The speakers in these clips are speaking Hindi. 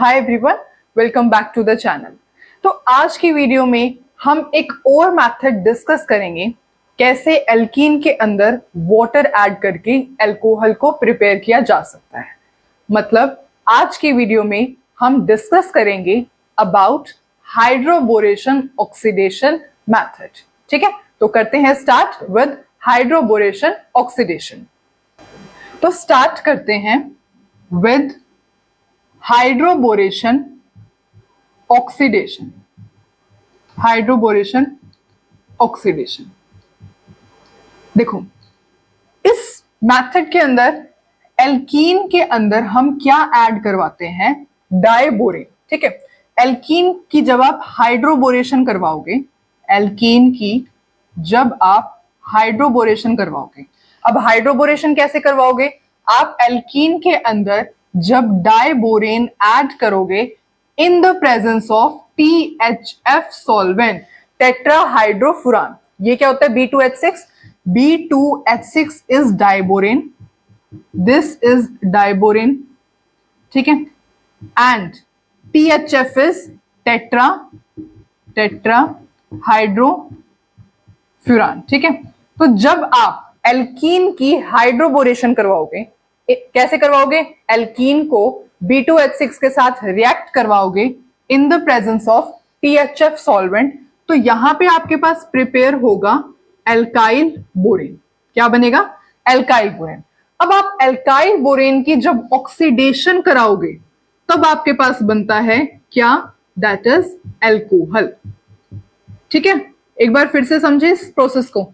Hi everyone, welcome back to the channel. तो आज की वीडियो में हम एक और मेथड डिस्कस करेंगे, कैसे एल्कीन के अंदर वाटर ऐड करके अल्कोहल को प्रिपेयर किया जा सकता है। मतलब आज की वीडियो में हम डिस्कस करेंगे अबाउट हाइड्रोबोरेशन ऑक्सीडेशन मेथड। ठीक है, तो करते हैं स्टार्ट विद हाइड्रोबोरेशन ऑक्सीडेशन। तो स्टार्ट करते हैं with hydroboration oxidation. Hydroboration oxidation, देखो इस मेथड के अंदर एल्कीन के अंदर हम क्या ऐड करवाते हैं, डाइबोरेन। ठीक है, एल्कीन की जब आप हाइड्रोबोरेशन करवाओगे, एल्कीन की जब आप हाइड्रोबोरेशन करवाओगे, अब हाइड्रोबोरेशन कैसे करवाओगे, आप एल्कीन के अंदर जब डाइबोरेन ऐड करोगे in the presence of THF solvent, tetrahydrofuran. ये क्या होता है, B2H6। B2H6 is diborane, this is diborane. ठीक है, एंड THF इज टेट्राहाइड्रोफुरान। ठीक है, तो जब आप एल्कीन की हाइड्रोबोरेशन करवाओगे, कैसे करवाओगे, एल्कीन को B2H6 के साथ रिएक्ट करवाओगे in the presence of THF solvent, तो यहां पे आपके पास प्रिपेयर होगा एल्काइल बोरेन। क्या बनेगा, एल्काइल बोरेन। अब आप एल्काइल बोरेन की जब ऑक्सीडेशन कराओगे तब आपके पास बनता है क्या, दैट इज एल्कोहल। ठीक है, एक बार फिर से समझे इस प्रोसेस को।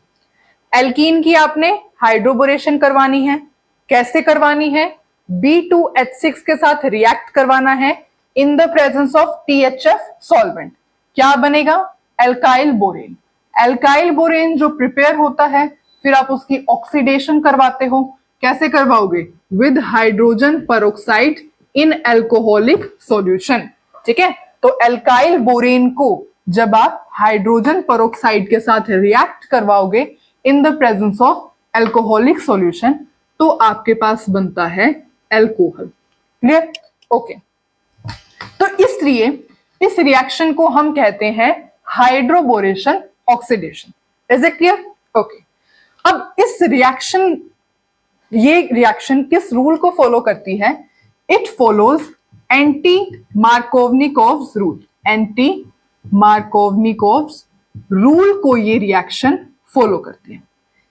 एल्कीन की आपने हाइड्रोबोरेशन करवानी है, कैसे करवानी है, B2H6 के साथ रिएक्ट करवाना है इन the presence of THF solvent. क्या बनेगा, एल्काइल बोरेन। एल्काइल बोरेन जो प्रिपेयर होता है, फिर आप उसकी ऑक्सीडेशन करवाते हो, कैसे करवाओगे, with hydrogen peroxide in alcoholic solution. ठीक है, तो एल्काइल बोरेन को जब आप हाइड्रोजन पेरोक्साइड के साथ रिएक्ट करवाओगे in the presence of alcoholic solution, तो आपके पास बनता है एल्कोहल। Clear, okay. तो इसलिए इस रिएक्शन को हम कहते हैं hydroboration oxidation. Is it clear, okay. अब इस रिएक्शन, ये रिएक्शन किस रूल को फॉलो करती है, it follows anti Markovnikov's rule. Anti Markovnikov's rule को ये रिएक्शन फॉलो करती है।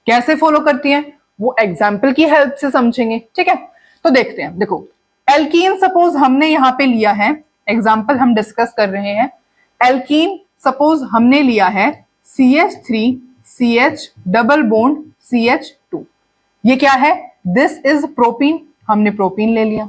कैसे फॉलो करती है, वो एग्जाम्पल की हेल्प से समझेंगे। ठीक है, तो देखते हैं। देखो एल्कीन सपोज हमने यहां पे लिया है, एग्जाम्पल हम डिस्कस कर रहे हैं। एल्कीन सपोज हमने लिया है CH3CH डबल बॉन्ड CH2। ये क्या है, दिस इज प्रोपीन, हमने प्रोपीन ले लिया।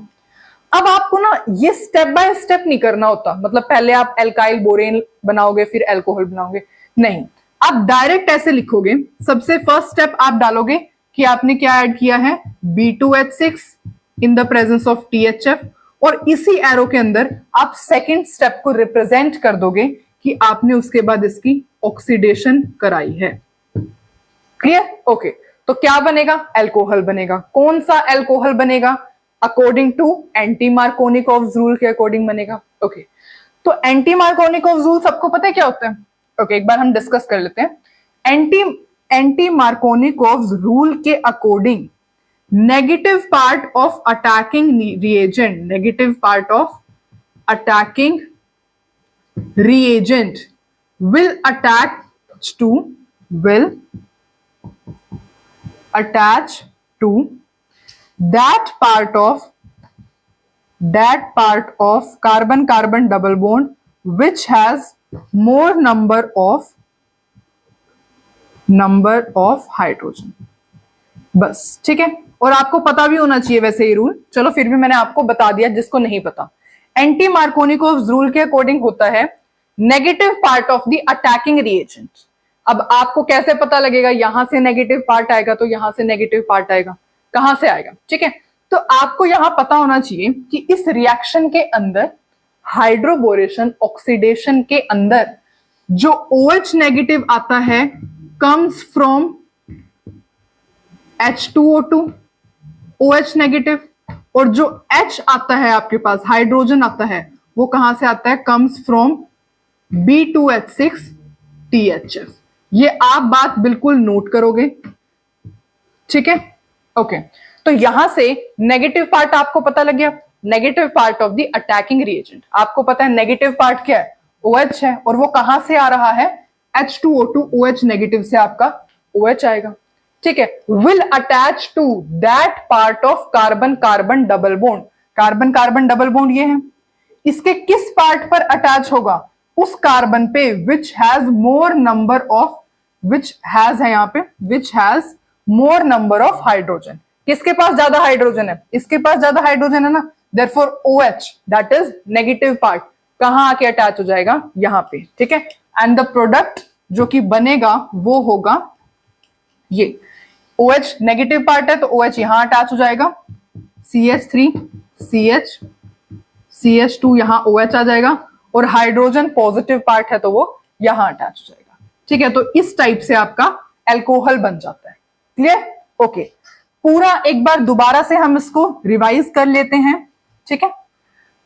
अब आपको ना ये स्टेप बाय स्टेप नहीं करना होता, मतलब पहले आप एल्काइल बोरेन बनाओगे फिर एल्कोहल बनाओगे, नहीं, आप डायरेक्ट ऐसे लिखोगे। सबसे फर्स्ट स्टेप आप डालोगे कि आपने क्या ऐड किया है, B2H6 in the presence of THF, और इसी एरो के अंदर आप सेकंड स्टेप को रिप्रेजेंट कर दोगे कि आपने उसके बाद इसकी ऑक्सीडेशन कराई है। Clear, okay. तो क्या बनेगा, एल्कोहल बनेगा। कौन सा एल्कोहल बनेगा, according to anti Markovnikov's rule के अकॉर्डिंग बनेगा। ओके, तो एंटी मार्कोनिकोव्स रूल सबको पता है क्या होता है। ओके, एक बार हम डिस्कस कर लेते हैं। एंटी मार्कोनिकोव्स रूल के according negative part of attacking reagent, negative part of attacking reagent will attach to that part of carbon carbon double bond which has more number of hydrogen। बस ठीक है, और आपको पता भी होना चाहिए वैसे ये रूल, चलो फिर भी मैंने आपको बता दिया जिसको नहीं पता। एंटी मार्कोनिकोव्स रूल के अकॉर्डिंग होता है negative part of the attacking reagent. अब आपको कैसे पता लगेगा, यहां से नेगेटिव पार्ट आएगा तो यहां से नेगेटिव पार्ट आएगा, कहां से आएगा। ठीक है, तो आपको यहां पता होना चाहिए कि इस रिएक्शन के अंदर, हाइड्रोबोरेशन ऑक्सीडेशन के अंदर जो OH नेगेटिव आता है comes from H2O2, OH negative, और जो H आता है आपके पास, हाइड्रोजन आता है, वो कहां से आता है, कम्स फ्रॉम B2H6 THF। ये आप बात बिल्कुल नोट करोगे, ठीक है। ओके, तो यहां से नेगेटिव पार्ट आपको पता लग गया, negative part of the attacking reagent. आपको पता है नेगेटिव पार्ट क्या है, OH है, और वो कहां से आ रहा है, H2O2 OH नेगेटिव से आपका OH आएगा, ठीक है। Will attach to that part of carbon carbon double bond, carbon carbon double bond ये है, इसके किस पार्ट पर अटैच होगा, उस कार्बन पे विच has more number of, which has है यहां पे, विच has more number of hydrogen. किसके पास ज्यादा हाइड्रोजन है, इसके पास ज्यादा हाइड्रोजन है ना, therefore OH that is negative part कहां आके अटैच हो जाएगा, यहां पे, ठीक है। एंड द प्रोडक्ट जो कि बनेगा वो होगा ये, OH नेगेटिव पार्ट है तो OH यहां अटैच हो जाएगा, CH3 CH CH2 यहां OH आ जाएगा, और हाइड्रोजन पॉजिटिव पार्ट है तो वो यहां अटैच हो जाएगा, ठीक है। तो इस टाइप से आपका एल्कोहल बन जाता है, क्लियर, ओके। पूरा एक बार दोबारा से हम इसको रिवाइज कर लेते हैं, ठीक है।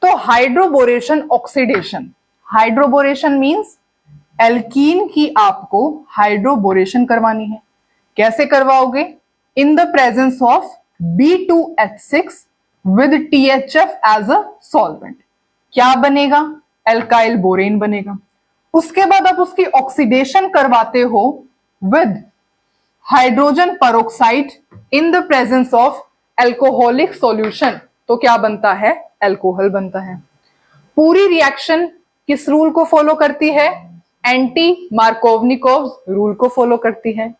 तो hydroboration oxidation, hydroboration means alkene की आपको हाइड्रोबोरेशन करवानी है। कैसे करवाओगे, in the presence of B2H6 with THF as a solvent. क्या बनेगा, एल्काइल बोरेन बनेगा। उसके बाद आप उसकी ऑक्सीडेशन करवाते हो with hydrogen peroxide in the presence of alcoholic solution, तो क्या बनता है, एल्कोहल बनता है। पूरी रिएक्शन किस रूल को फॉलो करती है, एंटी मार्कोवनिकोव रूल को फॉलो करती है,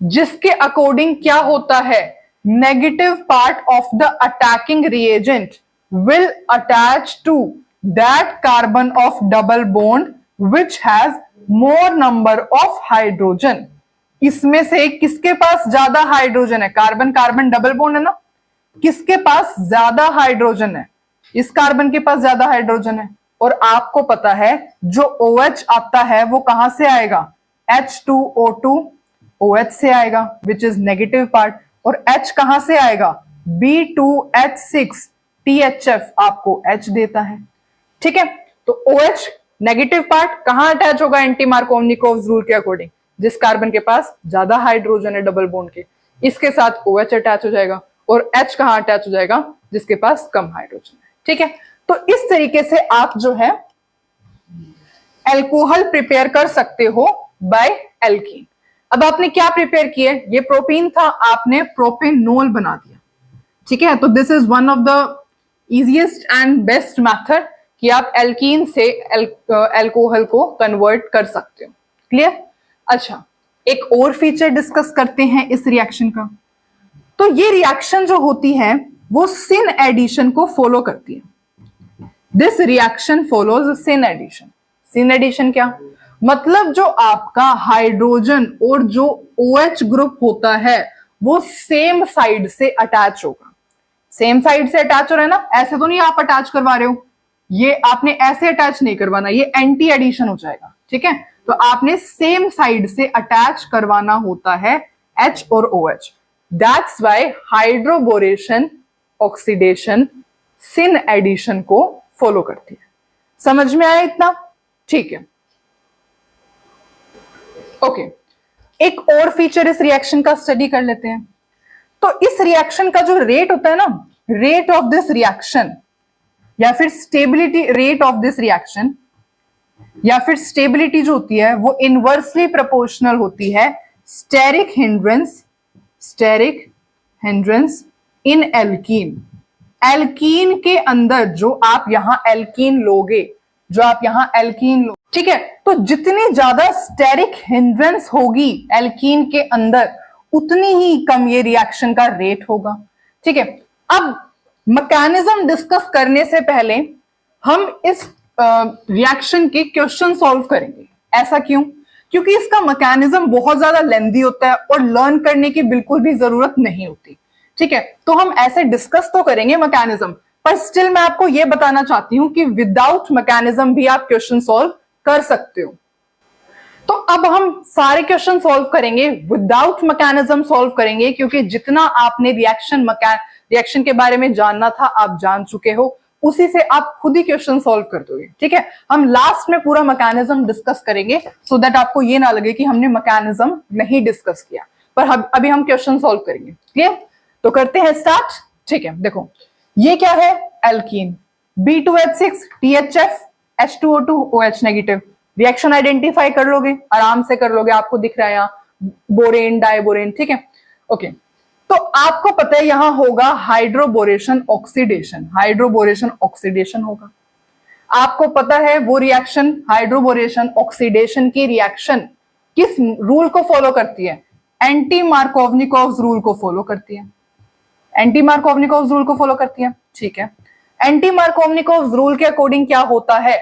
जिसके अकॉर्डिंग क्या होता है, negative part of the attacking reagent will attach to that carbon of double bond which has more number of hydrogen. इसमें से किसके पास ज्यादा हाइड्रोजन है, कार्बन कार्बन डबल बॉन्ड है ना, किसके पास ज्यादा हाइड्रोजन है, इस कार्बन के पास ज्यादा हाइड्रोजन है। और आपको पता है जो OH आता है वो कहां से आएगा, H2O2 OH से आएगा विच इज नेगेटिव पार्ट, और H कहां से आएगा, B2H6 THF आपको H देता है, ठीक है। तो OH नेगेटिव पार्ट कहां अटैच होगा, एंटी मार्कोवनिकोव रूल के अकॉर्डिंग, जिस कार्बन के पास ज्यादा हाइड्रोजन है डबल बॉन्ड के, इसके साथ OH अटैच हो जाएगा, और H कहां अटैच हो जाएगा, जिसके पास कम हाइड्रोजन है, ठीक है। तो इस तरीके से आप जो है एल्कोहल प्रिपेयर कर सकते हो बाय एल्कीन। अब आपने क्या प्रिपेयर किया, ये प्रोपीन था, आपने प्रोपेनोल बना दिया, ठीक है। तो this is one of the easiest and best method कि आप एल्कीन से एल्कोहल को कन्वर्ट कर सकते हो, क्लियर। अच्छा, एक और फीचर डिस्कस करते हैं इस रिएक्शन का। तो ये रिएक्शन जो होती है वो सिन एडिशन को फॉलो करती है। This reaction follows syn addition. Syn addition क्या मतलब, जो आपका हाइड्रोजन और जो OH ग्रुप होता है वो सेम साइड से अटैच होगा। सेम साइड से अटैच हो रहा है ना, ऐसे तो नहीं आप अटैच करवा रहे हो, ये आपने ऐसे अटैच नहीं करवाना, ये एंटी एडिशन हो जाएगा, ठीक है। तो आपने सेम साइड से अटैच करवाना होता है H और OH। That's why hydroboration oxidation syn addition को फॉलो करती है। समझ में आया इतना, ठीक है, ओके। एक और फीचर इस रिएक्शन का स्टडी कर लेते हैं। तो इस रिएक्शन का जो रेट होता है ना, रेट ऑफ दिस रिएक्शन या फिर stability rate of this reaction या फिर स्टेबिलिटी जो होती है वो इनवर्सली प्रोपोर्शनल होती है steric hindrance in alkene. Alkene के अंदर जो आप यहां एल्कीन लोगे, ठीक है, तो जितनी ज्यादा स्टेरिक हिंड्रेंस होगी एल्कीन के अंदर उतनी ही कम ये रिएक्शन का रेट होगा, ठीक है। अब मैकेनिज्म डिस्कस करने से पहले हम इस रिएक्शन के क्वेश्चन सॉल्व करेंगे। ऐसा क्यों? क्योंकि इसका मैकेनिज्म बहुत ज्यादा लेंदी होता है और लर्न करने की बिल्कुल भी जरूरत नहीं होती, ठीक है। तो हम ऐसे डिस्कस तो करेंगे मैकेनिज्म, पर स्टिल मैं आपको यह बताना चाहती हूं कि विदाउट मैकेनिज्म भी आप क्वेश्चन सॉल्व कर सकते हो। तो अब हम सारे क्वेश्चन सॉल्व करेंगे, विदाउट मैकेनिज्म सॉल्व करेंगे, क्योंकि जितना आपने रिएक्शन के बारे में जानना था आप जान चुके हो। उसी से आप खुद ही क्वेश्चन सॉल्व कर दोगे। ठीक है, हम लास्ट में पूरा मैकेनिज्म डिस्कस करेंगे सो दैट आपको ये ना लगे कि हमने मैकेनिज्म नहीं डिस्कस किया, पर अभी हम क्वेश्चन सॉल्व करेंगे। क्लियर? तो करते हैं स्टार्ट। ठीक है, देखो ये क्या है, alkene, B2H6 THF H2O2 OH negative. Reaction identify कर लोगे, आराम से कर लोगे, आपको दिख रहा है यहाँ बोरेन डाइबोरेन। ठीक है, ओके। तो आपको पता है यहां होगा हाइड्रोबोरेशन ऑक्सीडेशन, हाइड्रोबोरेशन ऑक्सीडेशन होगा। आपको पता है वो रिएक्शन, हाइड्रोबोरेशन ऑक्सीडेशन की रिएक्शन किस रूल को फॉलो करती है? एंटी मार्कोवनिकोव्स रूल को फॉलो करती है। एंटी मार्कोवनिकोव्स रूल को फॉलो करती है। ठीक है, एंटी मार्कोवनिकोव्स रूल के अकॉर्डिंग क्या होता है?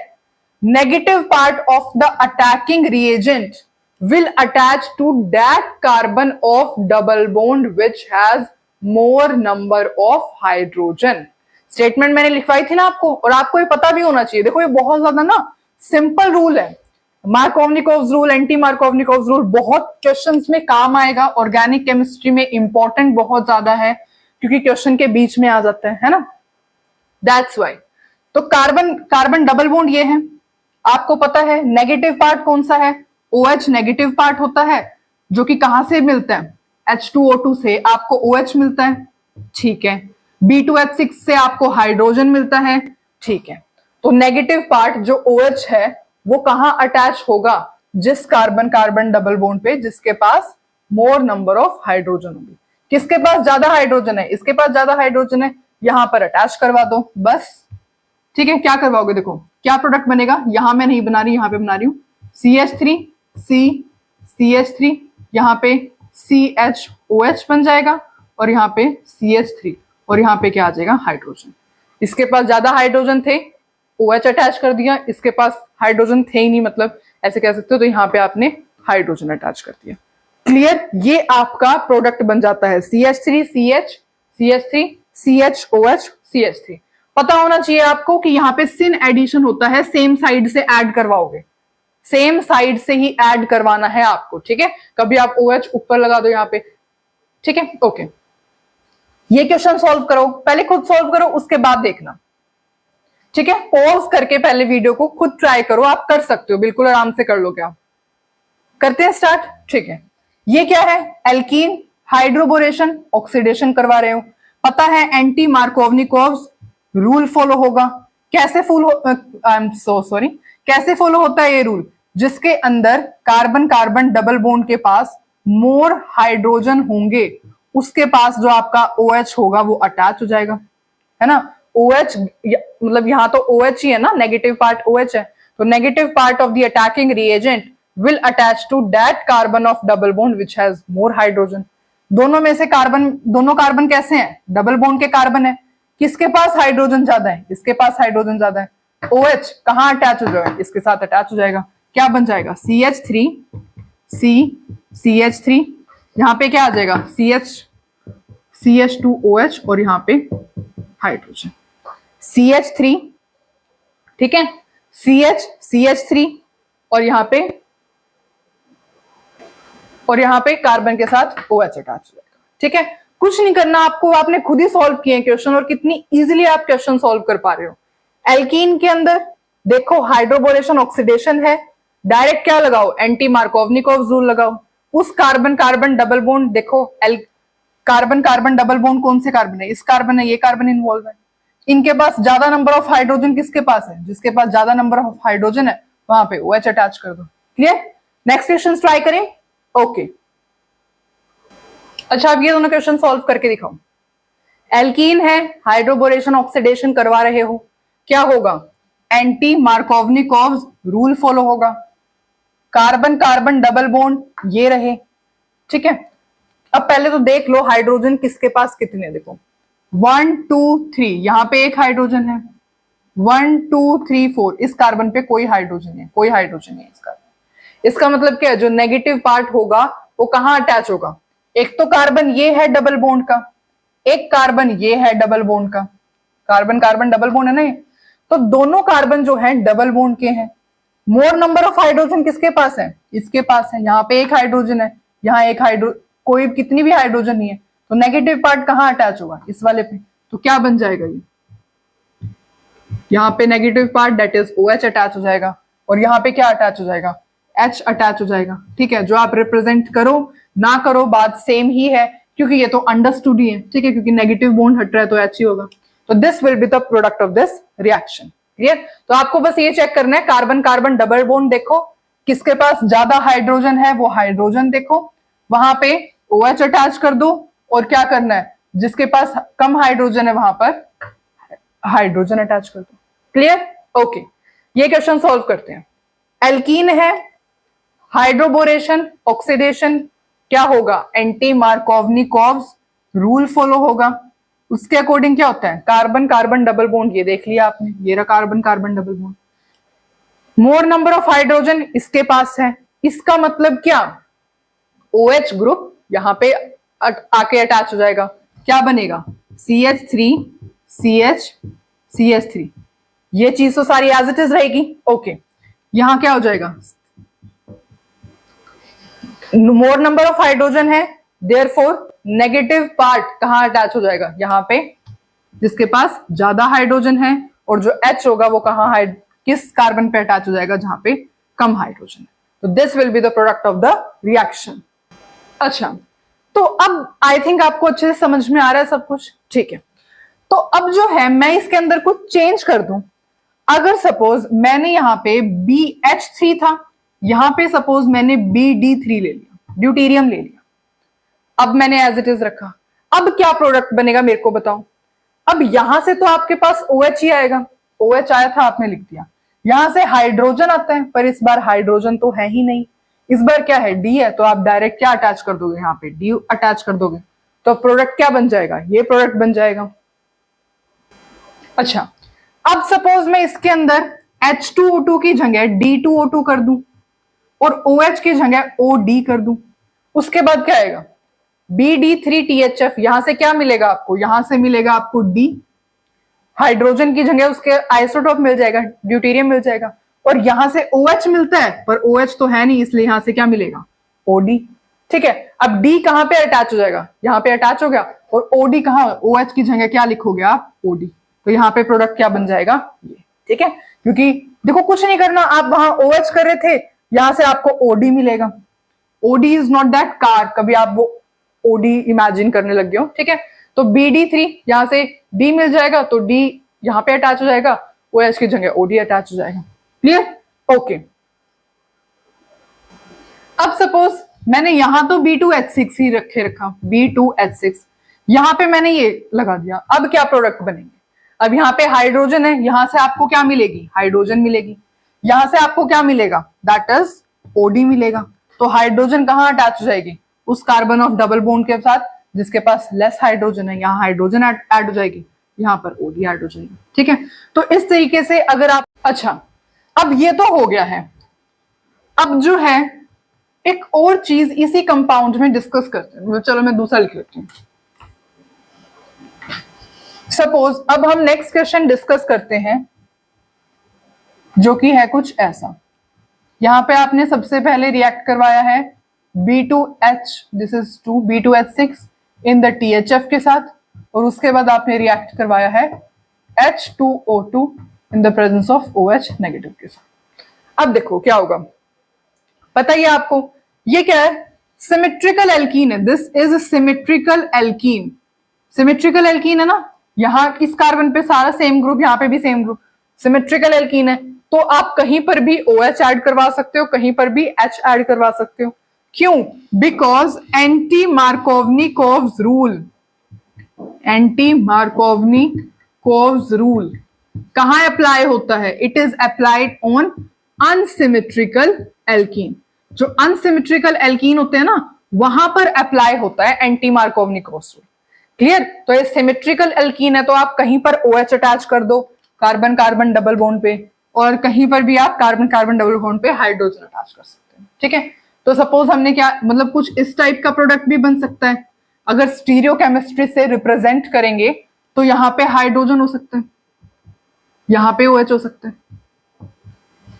Negative part of the attacking reagent will attach to that carbon of double bond which has more number of hydrogen। Statement मैंने लिखवाई थी ना आपको, और आपको ये पता भी होना चाहिए। देखो ये बहुत ज्यादा ना सिंपल रूल है, Markovnikov's rule, anti Markovnikov's rule बहुत क्वेश्चंस में काम आएगा। ऑर्गेनिक केमिस्ट्री में इंपॉर्टेंट बहुत ज्यादा है क्योंकि क्वेश्चन के बीच में आ जाता है ना, दैट्स वाई। तो कार्बन कार्बन डबल बॉन्ड ये है, आपको पता है नेगेटिव पार्ट कौन सा है? OH नेगेटिव पार्ट होता है, जो कि कहां से मिलता है? H2O2 से आपको OH मिलता है। ठीक है, B2H6 से आपको हाइड्रोजन मिलता है। ठीक है, तो नेगेटिव पार्ट जो OH है वो कहां अटैच होगा? जिस कार्बन कार्बन डबल बॉन्ड पे जिसके पास मोर नंबर ऑफ हाइड्रोजन होगी। किसके पास ज्यादा हाइड्रोजन है? इसके पास ज्यादा हाइड्रोजन है, यहां पर अटैच करवा दो बस। ठीक है, क्या करवाओगे? देखो क्या प्रोडक्ट बनेगा, यहां मैं नहीं बना रही, यहां पे बना रही हूं। CH3 CH3, यहाँ पे CHOH बन जाएगा, और यहाँ पे CH3, और यहाँ पे क्या आ जाएगा? हाइड्रोजन। इसके पास ज्यादा हाइड्रोजन थे, OH अटैच कर दिया, इसके पास हाइड्रोजन थे ही नहीं, मतलब ऐसे कह सकते हो। तो यहाँ पे आपने हाइड्रोजन अटैच कर दिया। क्लियर? ये आपका प्रोडक्ट बन जाता है CH3 CH, CH3 CHOH CH3। पता होना चाहिए आपको कि यहाँ पे सिन एडिशन होता है, सेम साइड से ऐड करवाओगे, सेम साइड से ही ऐड करवाना है आपको। ठीक है, कभी आप OH ऊपर लगा दो यहाँ पे। ठीक है, ओके। ये क्वेश्चन सॉल्व करो, पहले खुद सॉल्व करो, उसके बाद देखना। ठीक है, पॉज करके पहले वीडियो को खुद ट्राई करो, आप कर सकते हो, बिल्कुल आराम से कर लो। क्या करते हैं स्टार्ट? ठीक है, ये क्या है? एल्कीन, हाइड्रोबोरेशन ऑक्सीडेशन करवा रहे हो। पता है एंटी मार्कोवनिकोव्स रूल फॉलो होगा। कैसे कैसे फॉलो होता है ये रूल? जिसके अंदर कार्बन कार्बन डबल बॉन्ड के पास मोर हाइड्रोजन होंगे, उसके पास जो आपका OH होगा वो अटैच हो जाएगा, है ना। OH मतलब यहाँ तो OH ही है ना, नेगेटिव पार्ट OH है, तो negative part of the attacking reagent will attach to that carbon of double bond which has more hydrogen. दोनों में से कार्बन, दोनों कार्बन कैसे हैं? डबल बॉन्ड के कार्बन है। किसके पास हाइड्रोजन ज्यादा है? इसके पास हाइड्रोजन ज्यादा है। OH कहां अटैच हो जाएगा? इसके साथ अटैच हो जाएगा। क्या बन जाएगा? CH3 CH3, यहां पे क्या आ जाएगा? CH2OH, और यहां पे हाइड्रोजन CH3। ठीक है, CH3, और यहां पे कार्बन के साथ OH अटैच हो जाएगा। ठीक है, कुछ नहीं करना आपको, आपने खुद ही सॉल्व किए क्वेश्चन, और कितनी इजीली आप क्वेश्चन सॉल्व कर पा रहे हो। एल्कीन के अंदर देखो हाइड्रोबोरेशन ऑक्सीडेशन है, डायरेक्ट क्या लगाओ? एंटी मार्कोवनिकोव्स रूल लगाओ। उस कार्बन कार्बन डबल बॉन्ड देखो, कार्बन कार्बन डबल बॉन्ड कौन से कार्बन है? इस कार्बन है, ये कार्बन इन्वॉल्व है। इनके पास ज्यादा नंबर ऑफ हाइड्रोजन किसके पास है? जिसके पास ज्यादा नंबर ऑफ हाइड्रोजन है वहां पे OH अटैच कर दो। क्लियर? नेक्स्ट क्वेश्चन ट्राई करें। ओके, अच्छा अब ये दोनों क्वेश्चन सॉल्व करके दिखाओ। एल्कीन है, हाइड्रोबोरेशन ऑक्सीडेशन करवा रहे हो, क्या होगा? एंटी मार्कोवनिकोव्स रूल फॉलो होगा। कार्बन कार्बन डबल बॉन्ड ये रहे। ठीक है, अब पहले तो देख लो हाइड्रोजन किसके पास कितने। देखो 1 2 3, यहां पे एक हाइड्रोजन है। 1 2 3 4, इस कार्बन पे कोई हाइड्रोजन नहीं है, कोई हाइड्रोजन नहीं है इस कार्बन। इसका मतलब क्या है? जो नेगेटिव पार्ट होगा वो कहां अटैच होगा? एक तो कार्बन ये है डबल बॉन्ड का, एक कार्बन ये है डबल बॉन्ड का। कार्बन कार्बन डबल बॉन्ड है ना ये, तो दोनों कार्बन जो है डबल बॉन्ड के हैं। मोर नंबर ऑफ हाइड्रोजन किसके पास है? इसके पास है। यहाँ पे एक हाइड्रोजन है, यहाँ एक कोई कितनी भी हाइड्रोजन नहीं है, तो नेगेटिव पार्ट कहां अटैच होगा? इस वाले पे। तो क्या बन जाएगा ये? यहाँ पे negative part that is OH attach हो जाएगा, और यहाँ पे क्या अटैच हो जाएगा, H अटैच हो जाएगा। ठीक है, जो आप रिप्रेजेंट करो ना करो बात सेम ही है, क्योंकि ये तो अंडरस्टूड ही है। ठीक है, क्योंकि नेगेटिव बॉन्ड हट रहा है तो H ही होगा। तो this will be the product of this reaction. Clear? तो आपको बस ये चेक करना है, कार्बन कार्बन डबल बॉन्ड देखो, किसके पास ज्यादा हाइड्रोजन है वो हाइड्रोजन देखो, वहां पे OH अटैच कर दो, और क्या करना है, जिसके पास कम हाइड्रोजन है वहां पर हाइड्रोजन अटैच कर दो। क्लियर? ओके, ये क्वेश्चन सॉल्व करते हैं। एल्कीन है, हाइड्रोबोरेशन ऑक्सीडेशन क्या होगा, एंटी मार्कोवनिकोव्स रूल फॉलो होगा। उसके अकॉर्डिंग क्या होता है, कार्बन कार्बन डबल बॉन्ड, ये देख लिया आपने, ये रहा carbon carbon double bond. More number of hydrogen इसके पास है, इसका मतलब क्या, OH ग्रुप यहां पे आके अटैच हो जाएगा, क्या बनेगा, CH3 CH CH3। ये चीज तो सारी एज इट इज रहेगी। ओके, यहां क्या हो जाएगा, मोर नंबर ऑफ हाइड्रोजन है, देयरफॉर नेगेटिव पार्ट कहां अटैच हो जाएगा, यहां पे, जिसके पास ज्यादा हाइड्रोजन है, और जो H होगा वो कहां किस कार्बन पे अटैच हो जाएगा, जहां पे कम हाइड्रोजन है। तो this will be the product of the reaction. अच्छा, तो अब आई थिंक आपको अच्छे से समझ में आ रहा है सब कुछ। ठीक है, तो अब जो है मैं इसके अंदर कुछ चेंज कर दूं। अगर सपोज मैंने यहां पे BH3 था, यहां पे सपोज मैंने BD3 ले लिया, ड्यूटेरियम ले लिया, अब मैंने एज इट इज रखा, अब क्या प्रोडक्ट बनेगा मेरे को बताओ। अब यहां से तो आपके पास OH ही आएगा, OH आया था आपने लिख दिया, यहां से हाइड्रोजन आता है, पर इस बार हाइड्रोजन तो है ही नहीं, इस बार क्या है, D है, तो आप डायरेक्ट क्या अटैच कर दोगे, यहाँ पे D अटैच कर दोगे, तो प्रोडक्ट क्या बन जाएगा, ये प्रोडक्ट बन जाएगा। अच्छा, अब सपोज मैं इसके अंदर H2O2 की जगह D2O2 कर दूं, और OH की जगह OD कर दूं, उसके बाद क्या आएगा, BD3THF, यहां से क्या मिलेगा आपको, यहां से मिलेगा आपको D, हाइड्रोजन की जगह उसके आइसोटोप मिल जाएगा, ड्यूटेरियम मिल जाएगा, और यहां से OH मिलता है, पर OH तो है नहीं, इसलिए यहां से क्या मिलेगा, OD। ठीक है, अब D कहां पे अटैच हो जाएगा, यहां पे अटैच हो गया, और OD कहां, OH की जगह क्या लिखोगे आप, OD, तो यहाँ पे प्रोडक्ट क्या बन जाएगा, ये। ठीक है, क्योंकि देखो कुछ नहीं करना, आप वहां OH कर रहे थे, यहां से आपको OD मिलेगा। OD is not that car, कभी आप वो OD इमेजिन करने लग गए हो। ठीक है, तो BD3 यहां से D मिल जाएगा, तो D यहां पे अटैच हो जाएगा, OH की जगह OD अटैच हो जाएगा। क्लियर? ओके, अब सपोज मैंने यहां तो B2H6 ही रखा, B2H6, यहां पे मैंने ये लगा दिया, अब क्या प्रोडक्ट बनेंगे, अब यहाँ पे हाइड्रोजन है, यहां से आपको क्या मिलेगी, हाइड्रोजन मिलेगी, यहां से आपको क्या मिलेगा, दैट इज OD मिलेगा। तो हाइड्रोजन कहां अटैच हो जाएगी, उस कार्बन ऑफ डबल बॉन्ड के साथ जिसके पास लेस हाइड्रोजन है, यहाँ हाइड्रोजन ऐड हो जाएगी, यहाँ पर OD ऐड हो जाएगी। ठीक है, तो इस तरीके से अगर आप, अच्छा अब ये तो हो गया है, अब जो है एक और चीज इसी कंपाउंड में डिस्कस करते हैं, चलो मैं दूसरा लिख लेती हूँ। सपोज अब हम नेक्स्ट क्वेश्चन डिस्कस करते हैं, जो कि है कुछ ऐसा, यहां पे आपने सबसे पहले रिएक्ट करवाया है B2H, this is 2 B2H6 in the THF के साथ, और उसके बाद आपने रिएक्ट करवाया है H2O2 in the presence of OH negative के साथ। अब देखो क्या होगा, पता ही है आपको, ये क्या है, सिमेट्रिकल एल्कीन है, this is symmetrical alkene. Symmetrical alkene है ना, यहां इस कार्बन पे सारा सेम ग्रुप, यहां पे भी सेम ग्रुप, सिमेट्रिकल एल्कीन है, तो आप कहीं पर भी OH ऐड करवा सकते हो, कहीं पर भी H ऐड करवा सकते हो। क्यों? Because anti Markovnikov's rule, anti Markovnikov's rule कहां अप्लाई होता है, it is applied on unsymmetrical alkene. जो अनसिमेट्रिकल एल्कीन होते हैं ना, वहां पर अप्लाई होता है एंटी मार्कोवनिकोव्स रूल। क्लियर? तो ये सिमेट्रिकल एल्कीन है, तो आप कहीं पर OH अटैच कर दो कार्बन कार्बन डबल बॉन्ड पे, और कहीं पर भी आप कार्बन कार्बन डबल बॉन्ड पे हाइड्रोजन अटैच कर सकते हैं। ठीक है, तो सपोज हमने क्या, मतलब कुछ इस टाइप का प्रोडक्ट भी बन सकता है, अगर स्टीरियो केमिस्ट्री से रिप्रेजेंट करेंगे तो यहाँ पे हाइड्रोजन हो सकता है, यहाँ पे OH हो सकता है।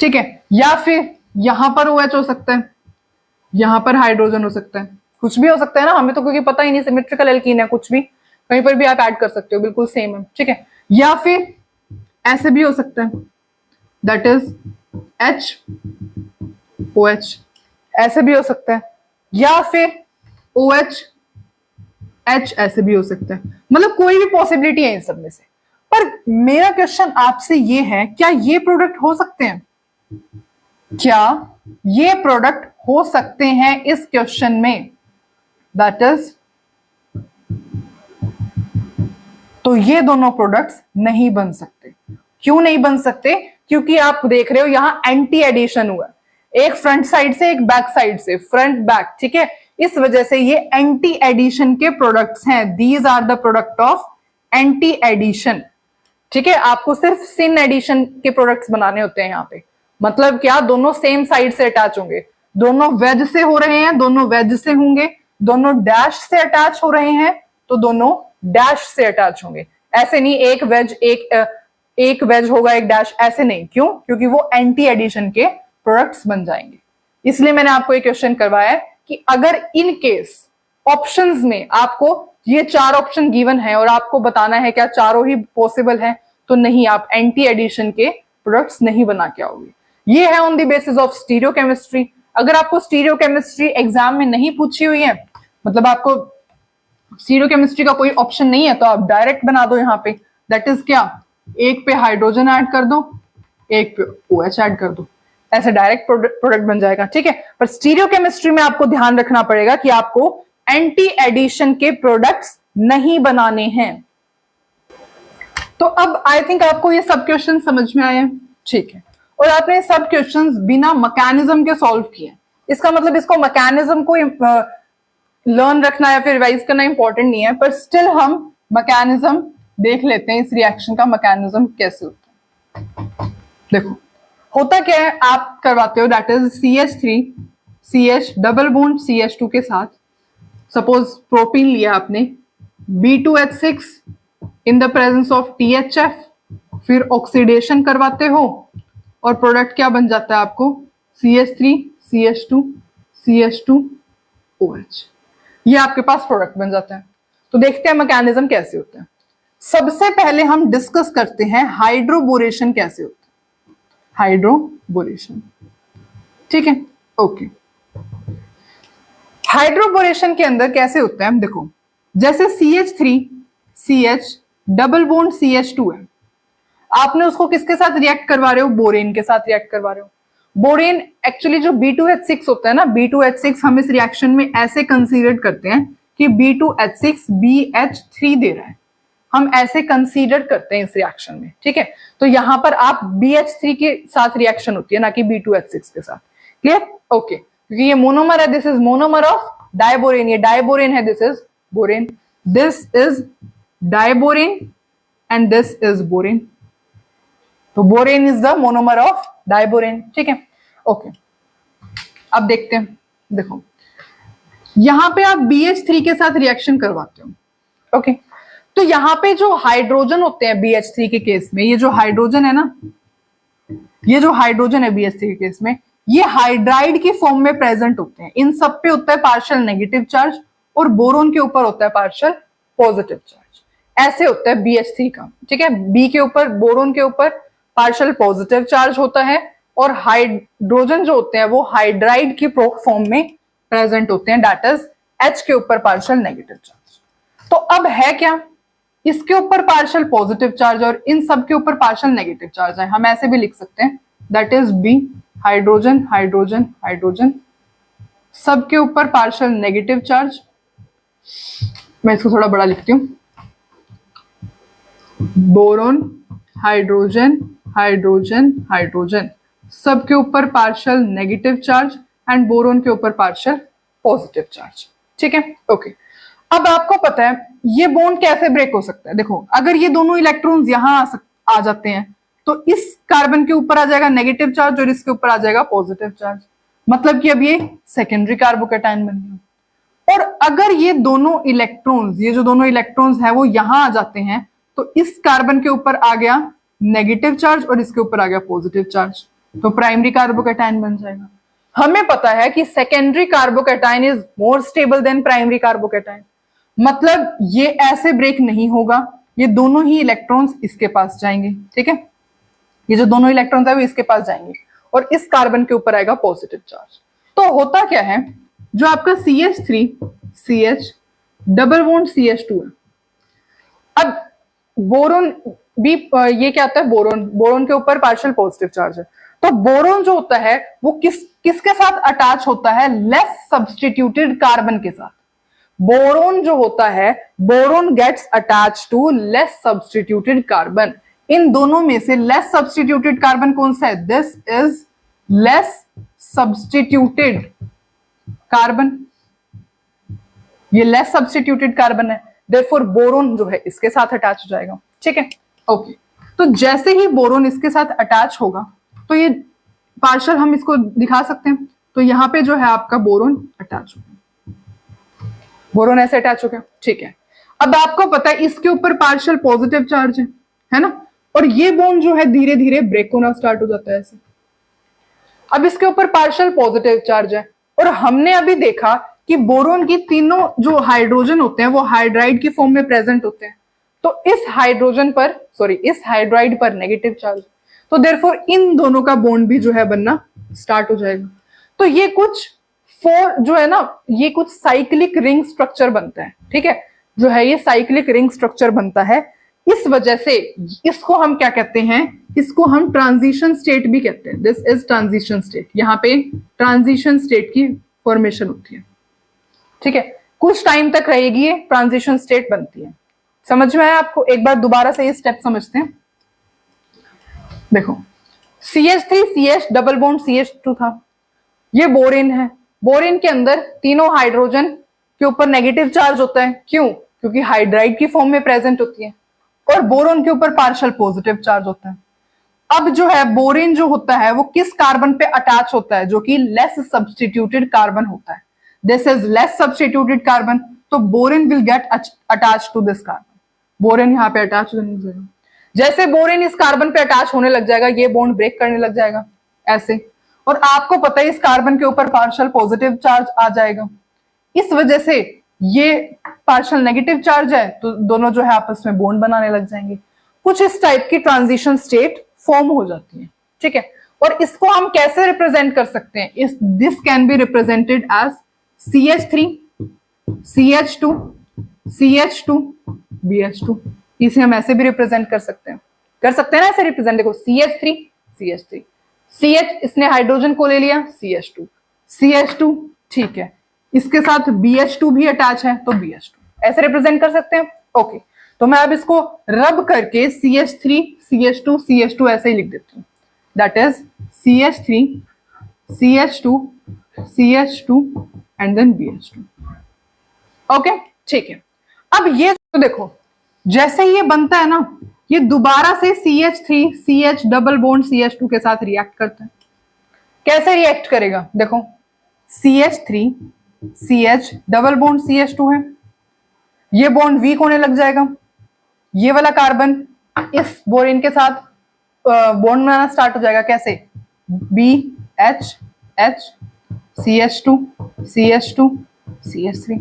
ठीक है, या फिर यहां पर OH हो सकता है, यहां पर हाइड्रोजन हो सकता है, कुछ भी हो सकता है ना, हमें तो क्योंकि पता ही नहीं, सिमेट्रिकल एल्कीन है, कुछ भी कहीं पर भी आप ऐड कर सकते हो, बिल्कुल सेम है। ठीक है, या फिर ऐसे भी हो सकता है, दैट इज HOH, ऐसे भी हो सकता है, या फिर OH H, ऐसे भी हो सकता है। मतलब कोई भी पॉसिबिलिटी है इन सब में से। पर मेरा क्वेश्चन आपसे ये है, क्या ये प्रोडक्ट हो सकते हैं? क्या ये प्रोडक्ट हो सकते हैं इस क्वेश्चन में? दैट इज, तो ये दोनों प्रोडक्ट्स नहीं बन सकते। क्यों नहीं बन सकते? क्योंकि आप देख रहे हो यहां एंटी एडिशन हुआ, एक फ्रंट साइड से एक बैक साइड से, फ्रंट बैक, ठीक है। इस वजह से ये एंटी एडिशन के प्रोडक्ट्स हैं। These are the product of anti addition, ठीक है। आपको सिर्फ सिन एडिशन के प्रोडक्ट्स बनाने होते हैं यहाँ पे। मतलब क्या? दोनों सेम साइड से अटैच होंगे, दोनों वेज से हो रहे हैं, दोनों वेज से होंगे, दोनों डैश से अटैच हो रहे हैं तो दोनों डैश से अटैच होंगे। ऐसे नहीं एक वेज एक वेज होगा एक डैश, ऐसे नहीं। क्यों? क्योंकि वो एंटी एडिशन के प्रोडक्ट्स बन जाएंगे। इसलिए मैंने आपको एक क्वेश्चन करवाया है कि अगर इन केस ऑप्शंस में आपको ये 4 ऑप्शन गिवन है और आपको बताना है क्या चारों ही पॉसिबल है, तो नहीं, आप एंटी एडिशन के प्रोडक्ट्स नहीं बना के आओगे। ये है on the basis of stereochemistry. अगर आपको स्टीरियोकेमिस्ट्री एग्जाम में नहीं पूछी हुई है, मतलब आपको स्टीरियोकेमिस्ट्री का कोई ऑप्शन नहीं है, तो आप डायरेक्ट बना दो यहाँ पे। दैट इज क्या? एक पे हाइड्रोजन ऐड कर दो, एक पे OH ऐड कर दो, ऐसे डायरेक्ट प्रोडक्ट बन जाएगा, ठीक है। पर स्टीरियोकेमिस्ट्री में आपको ध्यान रखना पड़ेगा कि आपको एंटी एडिशन के प्रोडक्ट्स नहीं बनाने हैं। तो अब आई थिंक आपको ये सब क्वेश्चन समझ में आए हैं, ठीक है। और आपने सब क्वेश्चंस बिना मैकेनिज्म के सॉल्व किए। इसका मतलब इसको मैकेनिज्म को लर्न रखना या फिर रिवाइज करना इंपॉर्टेंट नहीं है, पर स्टिल हम मैकेनिज्म देख लेते हैं, इस रिएक्शन का मैकेनिज्म कैसे होता है। देखो होता क्या है, आप करवाते हो that is CH3 CH double bond CH2 के साथ, सपोज प्रोपीन लिया आपने, B2H6 in the presence of THF, फिर ऑक्सीडेशन करवाते हो और प्रोडक्ट क्या बन जाता है आपको? CH3 CH2 CH2 OH, ये आपके पास प्रोडक्ट बन जाता है। तो देखते हैं मैकेनिज्म कैसे होता है। सबसे पहले हम डिस्कस करते हैं हाइड्रोबोरेशन कैसे होता है। हाइड्रोबोरेशन, ठीक है, ओके। हाइड्रोबोरेशन के अंदर कैसे होता है, देखो जैसे CH3 CH double bond CH2 है, आपने उसको किसके साथ रिएक्ट करवा रहे हो? बोरेन के साथ रिएक्ट करवा रहे हो। बोरेन एक्चुअली जो B2H6 होता है ना, B2H6 हम इस रिएक्शन में ऐसे कंसीडर करते हैं कि B2H6 BH3 दे रहा है, हम ऐसे कंसीडर करते हैं इस रिएक्शन में, ठीक है। तो यहां पर आप BH3 के साथ रिएक्शन होती है, ना कि B2H6 के साथ। क्लियर? ओके। क्योंकि ये मोनोमर है, this is monomer of diborane, ये डाइबोरेन है, this is borane, this is diborane and this is borane. तो borane is the monomer of diborane, ठीक है, ओके। अब देखते हैं, देखो यहां पे आप BH3 के साथ रिएक्शन करवाते हो, ओके। तो यहां पे जो हाइड्रोजन होते हैं BH3 के केस में, ये जो हाइड्रोजन है ना, ये जो हाइड्रोजन है BH3 के केस में, ये हाइड्राइड की फॉर्म में प्रेजेंट होते हैं। इन सब पे होता है पार्शियल नेगेटिव चार्ज और बोरोन के ऊपर होता है पार्शियल पॉजिटिव चार्ज। ऐसे होता है BH3 का, ठीक है। B के ऊपर, बोरोन के ऊपर पार्शियल पॉजिटिव चार्ज होता है और हाइड्रोजन जो होते हैं वो हाइड्राइड की फॉर्म में प्रेजेंट होते हैं, दैट इज H के ऊपर पार्शियल नेगेटिव चार्ज। तो अब है क्या, इसके ऊपर पार्शियल पॉजिटिव चार्ज और इन सब के ऊपर पार्शियल नेगेटिव चार्ज है। हम ऐसे भी लिख सकते हैं that is B hydrogen hydrogen hydrogen, सबके ऊपर पार्शियल नेगेटिव चार्ज। मैं इसको थोड़ा बड़ा लिखती हूँ, बोरोन हाइड्रोजन हाइड्रोजन हाइड्रोजन, सबके ऊपर partial negative charge and boron के ऊपर पार्शियल पॉजिटिव चार्ज, ठीक है, ओके। अब आपको पता है ये बॉन्ड कैसे ब्रेक हो सकता है। देखो अगर ये दोनों इलेक्ट्रॉन्स यहां आ जाते हैं तो इस कार्बन के ऊपर आ जाएगा नेगेटिव चार्ज और इसके ऊपर आ जाएगा पॉजिटिव चार्ज, मतलब कि अब ये सेकेंडरी कार्बोकैटायन बन गया। और अगर ये दोनों इलेक्ट्रॉन्स, ये जो दोनों इलेक्ट्रॉन्स है वो यहां आ जाते हैं तो इस कार्बन के ऊपर आ गया नेगेटिव चार्ज और इसके ऊपर आ गया पॉजिटिव चार्ज, तो प्राइमरी कार्बोकैटायन बन जाएगा। हमें पता है कि secondary carbocation is more stable then primary carbocation, मतलब ये ऐसे ब्रेक नहीं होगा, ये दोनों ही इलेक्ट्रॉन्स इसके पास जाएंगे, ठीक है। ये जो दोनों इलेक्ट्रॉन्स है वो इसके पास जाएंगे और इस कार्बन के ऊपर आएगा पॉजिटिव चार्ज। तो होता क्या है, जो आपका CH3 CH double bond CH2 है। अब बोरोन भी ये क्या होता है, बोरोन के ऊपर पार्शियल पॉजिटिव चार्ज है। तो बोरोन जो होता है वो किसके साथ अटैच होता है, लेस सब्स्टिट्यूटेड कार्बन के साथ। बोरोन जो होता है, boron gets attach to less substituted carbon. इन दोनों में से लेस सब्स्टिट्यूटेड कार्बन कौन सा है, this is less substituted carbon, ये लेस सब्स्टिट्यूटेड कार्बन है, देयरफॉर बोरोन जो है इसके साथ अटैच हो जाएगा। ठीक है, ओके। तो जैसे ही बोरोन इसके साथ अटैच होगा तो ये पार्शियल हम इसको दिखा सकते हैं। तो यहां पे जो है आपका बोरोन अटैच हो गया, बोरोन ऐसे अटैच हो गया। ठीक है, अब आपको पता है इसके ऊपर पार्शियल पॉजिटिव चार्ज है ना, और ये बॉन्ड जो है धीरे धीरे ब्रेक होना स्टार्ट हो जाता है ऐसे। अब इसके ऊपर पार्शियल पॉजिटिव चार्ज है और हमने अभी देखा कि बोरोन की तीनों जो हाइड्रोजन होते हैं वो हाइड्राइड की फॉर्म में प्रेजेंट होते हैं। तो इस हाइड्राइड पर नेगेटिव चार्ज, तो देयरफॉर इन दोनों का बॉन्ड भी जो है बनना स्टार्ट हो जाएगा। तो ये कुछ जो है ना, ये कुछ साइक्लिक रिंग स्ट्रक्चर बनता है। ठीक है, जो है ये साइक्लिक रिंग स्ट्रक्चर बनता है। इस वजह से इसको हम क्या कहते हैं, इसको हम ट्रांजिशन स्टेट भी कहते हैं। दिस इज ट्रांजिशन स्टेट, यहाँ पे ट्रांजिशन स्टेट की फॉर्मेशन होती है। ठीक है, कुछ टाइम तक रहेगी ये ट्रांजिशन स्टेट बनती है। समझ में आया आपको? एक बार दोबारा से ये स्टेप समझते हैं। देखो, CH3 CH double bond CH2 था, ये बोरिन है। बोरिन के अंदर तीनों हाइड्रोजन के ऊपर नेगेटिव चार्ज होता है। क्यों? क्योंकि हाइड्राइड की फॉर्म में प्रेजेंट होती है, और बोरोन के ऊपर पार्शियल पॉजिटिव चार्ज होता है। अब जो है बोरिन जो होता है वो किस कार्बन पे अटैच होता है, जो कि लेस सब्स्टिट्यूटेड कार्बन होता है। This is less substituted carbon, तो borane will get attach to this carbon. Borane यहाँ पे अटैच होने लग जाएगा। जैसे बोरिन इस कार्बन पे अटैच होने लग जाएगा, ये बॉन्ड ब्रेक करने लग जाएगा ऐसे, और आपको पता है इस कार्बन के ऊपर पार्शियल पॉजिटिव चार्ज आ जाएगा। इस वजह से ये पार्शियल नेगेटिव चार्ज है, तो दोनों जो है आपस में बॉन्ड बनाने लग जाएंगे। कुछ इस टाइप की ट्रांजिशन स्टेट फॉर्म हो जाती है। ठीक है, और इसको हम कैसे रिप्रेजेंट कर सकते हैं, this can be represented as CH3 CH2 CH2 BH2। इसे हम ऐसे भी रिप्रेजेंट कर सकते हैं ना, ऐसे रिप्रेजेंट। देखो, CH3 CH3 CH, इसने हाइड्रोजन को ले लिया, CH2 ठीक है, इसके साथ BH2 भी अटैच है, तो BH2 ऐसे रिप्रेजेंट कर सकते हैं। ओके, तो मैं अब इसको रब करके CH3 CH2 CH2 ऐसे ही लिख देती हूँ। That is CH3 CH2 CH2 and then BH2। Okay, ठीक है। अब ये तो देखो, जैसे ये बनता है ना, ये दोबारा से CH3 CH double bond CH2 के साथ रिएक्ट करता है। कैसे रिएक्ट करेगा? देखो, CH3 CH double bond CH2 है, ये बॉन्ड वीक होने लग जाएगा। ये वाला कार्बन इस बोरिन के साथ बॉन्ड बनाना स्टार्ट हो जाएगा। कैसे? BH H CH2 CH2 CH3,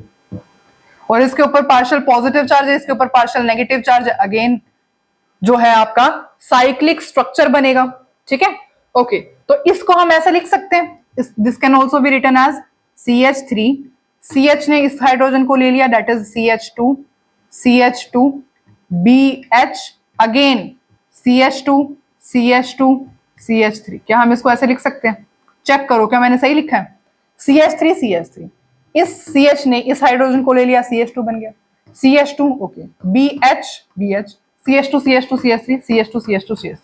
और इसके ऊपर पार्शियल पॉजिटिव चार्ज है, इसके ऊपर पार्शियल नेगेटिव चार्ज है। अगेन जो है आपका साइक्लिक स्ट्रक्चर बनेगा। ठीक है, ओके, तो इसको हम ऐसे लिख सकते हैं, this can also be written as CH3, CH ने इस हाइड्रोजन को ले लिया, that is CH2 CH2 BH, again CH2 CH2 CH3। क्या हम इसको ऐसे लिख सकते हैं? चेक करो, क्या मैंने सही लिखा है? CH3 CH3, इस CH ने इस हाइड्रोजन को ले लिया, CH2 बन गया, CH2 okay, BH BH CH2 CH2 CH3 CH2 CH2 CH3।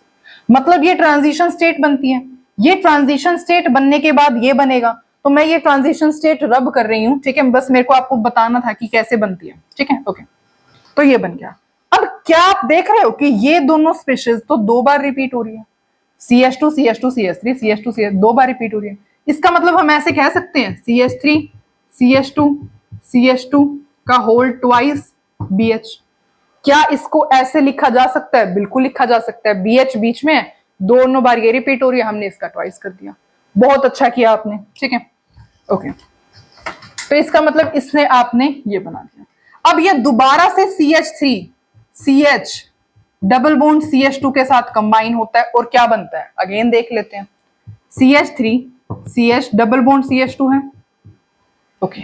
मतलब ये ट्रांजिशन स्टेट बनती है। ये ट्रांजिशन स्टेट बनने के बाद ये बनेगा, तो मैं ये ट्रांजिशन स्टेट रब कर रही हूं। ठीक है, बस मेरे को आपको बताना था कि कैसे बनती है। ठीक है, ओके, तो ये बन गया। अब क्या आप देख रहे हो कि ये दोनों स्पीशीज तो दो बार रिपीट हो रही है, CH2 CH2 CH3 CH2 CH, दो बार रिपीट हो रही है। इसका मतलब हम ऐसे कह सकते हैं CH3 CH2 CH2 का होल ट्वाइस BH। क्या इसको ऐसे लिखा जा सकता है? बिल्कुल लिखा जा सकता है। BH बीच में, दोनों बार ये रिपीट हो रही है, हमने इसका ट्वाइस कर दिया। बहुत अच्छा किया आपने। ठीक है, ओके, तो इसका मतलब इसने आपने ये बना दिया। अब ये दोबारा से CH3 CH double bond CH2 के साथ कंबाइन होता है और क्या बनता है, अगेन देख लेते हैं। CH3 CH double bond CH2 है। ओके,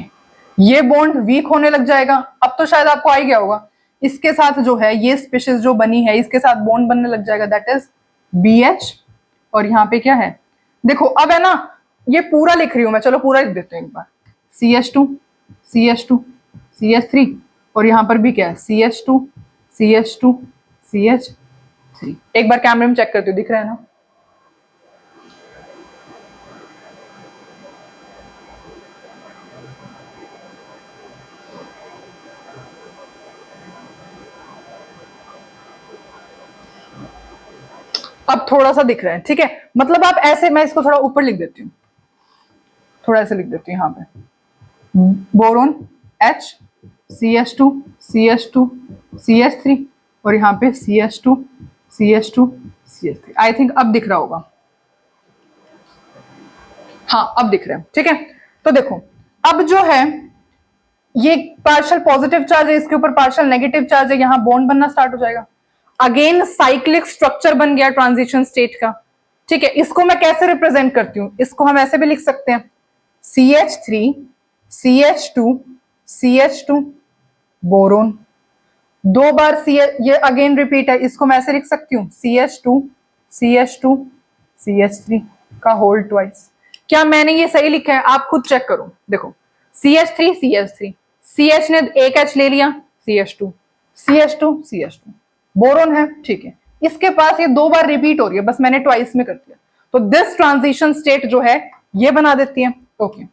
ये बॉन्ड वीक होने लग जाएगा। अब तो शायद आपको आ ही गया होगा, इसके साथ जो है ये स्पीशीज जो बनी है इसके साथ बॉन्ड बनने लग जाएगा, दैट इज BH। और यहाँ पे क्या है, देखो अब है ना, ये पूरा लिख रही हूं मैं, चलो पूरा लिख देते हैं एक बार। CH2 CH2 CH3 और यहाँ पर भी क्या है, CH2 CH2 CH3। एक बार कैमरे में चेक करते हो, दिख रहा है ना। अब थोड़ा सा दिख रहा है, ठीक है। मतलब आप ऐसे, मैं इसको थोड़ा ऊपर लिख देती हूँ, थोड़ा ऐसे लिख देती हूँ। यहाँ पे boron H CH2 CH2 CH3 और यहाँ पे CH2 CH2 CH3। I think अब दिख रहा होगा, हाँ अब दिख रहा है, ठीक है। तो देखो अब जो है ये पार्शियल पॉजिटिव चार्ज है, इसके ऊपर पार्शियल नेगेटिव चार्ज है, यहाँ बॉन्ड बनना स्टार्ट हो जाएगा। अगेन साइक्लिक स्ट्रक्चर बन गया ट्रांजिशन स्टेट का, ठीक है। इसको मैं कैसे रिप्रेजेंट करती हूँ, इसको हम ऐसे भी लिख सकते हैं, CH3 CH2 CH2 बोरोन। दो बार ये अगेन रिपीट है, इसको मैं ऐसे लिख सकती हूँ, CH2 CH2 CH3 का होल ट्वाइस। क्या मैंने ये सही लिखा है, आप खुद चेक करो। देखो CH3 CH3 CH ने एक H ले लिया, CH2 CH2 CH2 बोरोन है, ठीक है। इसके पास ये दो बार रिपीट हो रही है, बस मैंने ट्वाइस में कर दिया, तो दिस ट्रांजिशन स्टेट जो है ये बना देती है। ओके,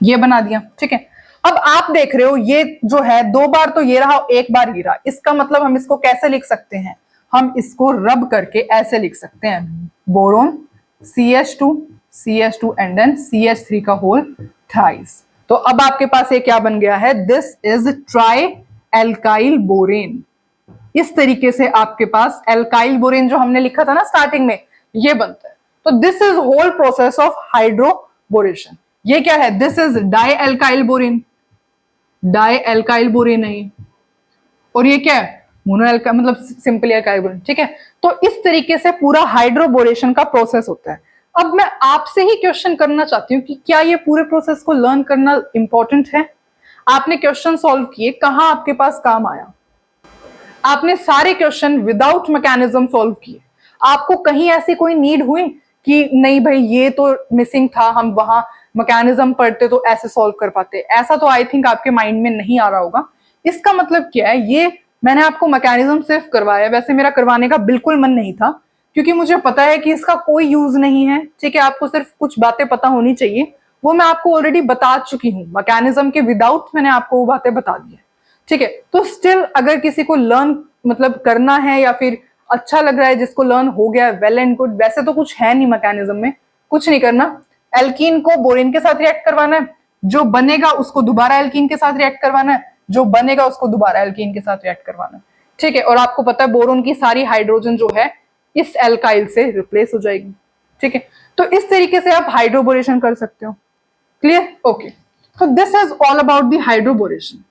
ये बना दिया, ठीक है। अब आप देख रहे हो ये जो है दो बार तो ये रहा, एक बार ये रहा, इसका मतलब हम इसको कैसे लिख सकते हैं, हम इसको रब करके ऐसे लिख सकते हैं, boron CH2 CH2 and then CH3 का होल थ्राइस। तो अब आपके पास ये क्या बन गया है, this is try alkyl borane. इस तरीके से आपके पास एल्काइल बोरेन जो हमने लिखा था ना स्टार्टिंग में, ये बनता है। तो this is whole process of hydroboration. ये क्या है, this is di alkyl borane, di alkyl borane है। और ये क्या है, मोनो एल्काइल, मतलब सिंपली एल्काइल बोरेन, ठीक है। तो इस तरीके से पूरा हाइड्रोबोरेशन का प्रोसेस होता है। अब मैं आपसे ही क्वेश्चन करना चाहती हूँ कि क्या ये पूरे प्रोसेस को लर्न करना इंपॉर्टेंट है। आपने क्वेश्चन सॉल्व किए, कहां आपके पास काम आया, आपने सारे क्वेश्चन विदाउट मैकेनिज्म सॉल्व किए, आपको कहीं ऐसी कोई नीड हुई कि नहीं भाई ये तो मिसिंग था, हम वहां मैकेनिज्म पढ़ते तो ऐसे सॉल्व कर पाते, ऐसा तो आई थिंक आपके माइंड में नहीं आ रहा होगा। इसका मतलब क्या है, ये मैंने आपको मैकेनिज्म सिर्फ करवाया, वैसे मेरा करवाने का बिल्कुल मन नहीं था, क्योंकि मुझे पता है कि इसका कोई यूज नहीं है, ठीक है। आपको सिर्फ कुछ बातें पता होनी चाहिए, वो मैं आपको ऑलरेडी बता चुकी हूँ, मैकेनिज्म के विदाउट मैंने आपको वो बातें बता दी है, ठीक है। तो स्टिल अगर किसी को लर्न मतलब करना है या फिर अच्छा लग रहा है, जिसको लर्न हो गया, वेल एंड गुड। वैसे तो कुछ है नहीं मैकेनिज्म में, कुछ नहीं करना, एल्कीन को बोरेन के साथ रिएक्ट करवाना है, जो बनेगा उसको दोबारा एल्कीन के साथ रिएक्ट करवाना है, जो बनेगा उसको दोबारा एल्कीन के साथ रिएक्ट करवाना है, ठीक है। और आपको पता है बोरोन की सारी हाइड्रोजन जो है इस एल्काइल से रिप्लेस हो जाएगी, ठीक है। तो इस तरीके से आप हाइड्रोबोरेशन कर सकते हो, क्लियर, ओके। तो this is all about the hydroboration.